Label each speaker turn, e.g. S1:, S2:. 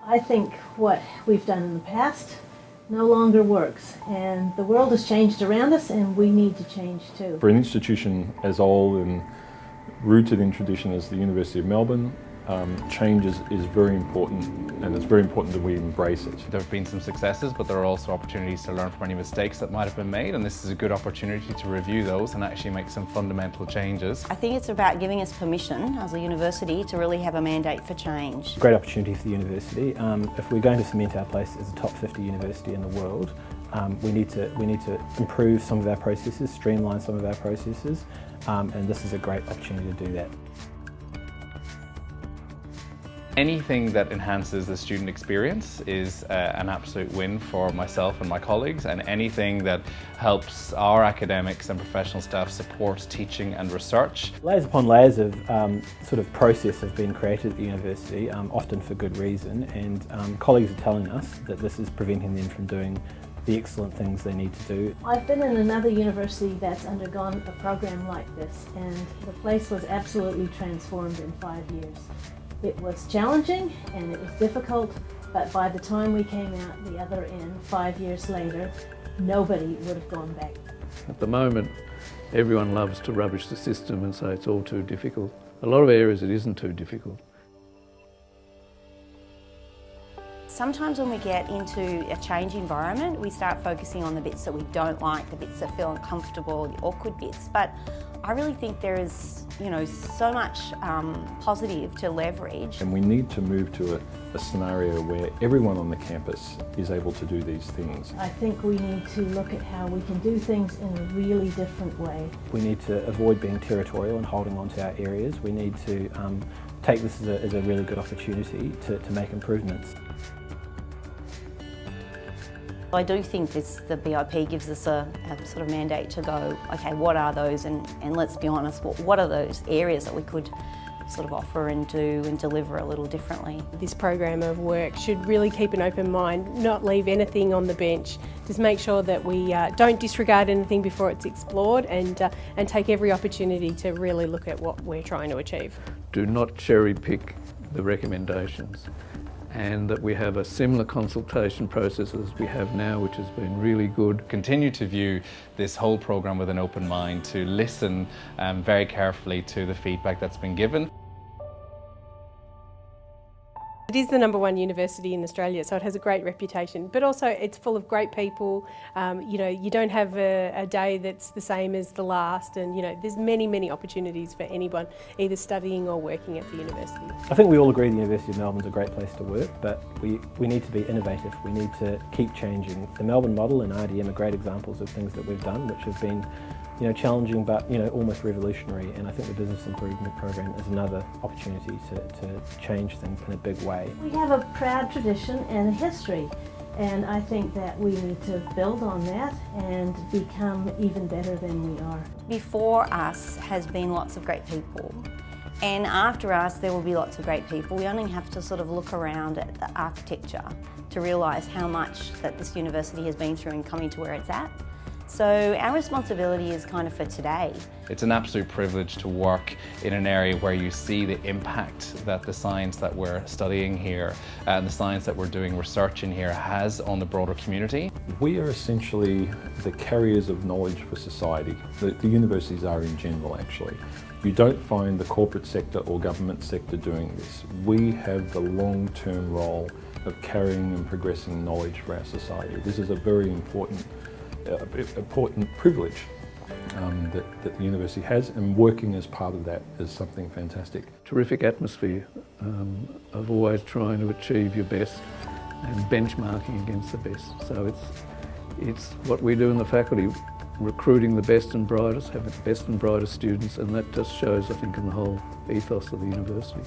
S1: I think what we've done in the past no longer works, and the world has changed around us and we need to change too.
S2: For an institution as old and rooted in tradition as the University of Melbourne, change is very important, and it's very important that we embrace it.
S3: There have been some successes, but there are also opportunities to learn from any mistakes that might have been made, and this is a good opportunity to review those and actually make some fundamental changes.
S4: I think it's about giving us permission as a university to really have a mandate for change.
S5: Great opportunity for the university. If we're going to cement our place as a top 50 university in the world, we need to improve some of our processes, streamline some of our processes, and this is a great opportunity to do that.
S3: Anything that enhances the student experience is an absolute win for myself and my colleagues, and anything that helps our academics and professional staff support teaching and research.
S5: Layers upon layers of sort of process have been created at the university, often for good reason, and colleagues are telling us that this is preventing them from doing the excellent things they need to do.
S1: I've been in another university that's undergone a program like this, and the place was absolutely transformed in 5 years. It was challenging and it was difficult, but by the time we came out the other end 5 years later, nobody would have gone back.
S6: At the moment, everyone loves to rubbish the system and say it's all too difficult. A lot of areas it isn't too difficult.
S4: Sometimes when we get into a change environment, we start focusing on the bits that we don't like, the bits that feel uncomfortable, the awkward bits. But I really think there is, so much positive to leverage.
S2: And we need to move to a scenario where everyone on the campus is able to do these things.
S1: I think we need to look at how we can do things in a really different way.
S5: We need to avoid being territorial and holding on to our areas. We need to take this as a really good opportunity to make improvements.
S4: I do think the BIP gives us a sort of mandate to go, okay, what are those, and let's be honest, what are those areas that we could sort of offer and do and deliver a little differently.
S7: This program of work should really keep an open mind, not leave anything on the bench. Just make sure that we don't disregard anything before it's explored, and take every opportunity to really look at what we're trying to achieve.
S6: Do not cherry pick the recommendations, and that we have a similar consultation process as we have now, which has been really good.
S3: Continue to view this whole programme with an open mind, to listen very carefully to the feedback that's been given.
S7: It is the #1 university in Australia, so it has a great reputation, but also it's full of great people. You don't have a day that's the same as the last, and there's many opportunities for anyone either studying or working at the university.
S5: I think we all agree the University of Melbourne is a great place to work, but we need to be innovative. We need to keep changing. The Melbourne model and RDM are great examples of things that we've done, which have been challenging but almost revolutionary, and I think the Business Improvement Program is another opportunity to change things in a big way.
S1: We have a proud tradition and a history, and I think that we need to build on that and become even better than we are.
S4: Before us has been lots of great people, and after us there will be lots of great people. We only have to sort of look around at the architecture to realise how much that this university has been through in coming to where it's at. So our responsibility is kind of for today.
S3: It's an absolute privilege to work in an area where you see the impact that the science that we're studying here and the science that we're doing research in here has on the broader community.
S2: We are essentially the carriers of knowledge for society. The universities are in general, actually. You don't find the corporate sector or government sector doing this. We have the long-term role of carrying and progressing knowledge for our society. This is a very important privilege that the university has, and working as part of that is something fantastic.
S6: Terrific atmosphere of always trying to achieve your best and benchmarking against the best. So it's what we do in the faculty, recruiting the best and brightest, having the best and brightest students, and that just shows, I think, in the whole ethos of the university.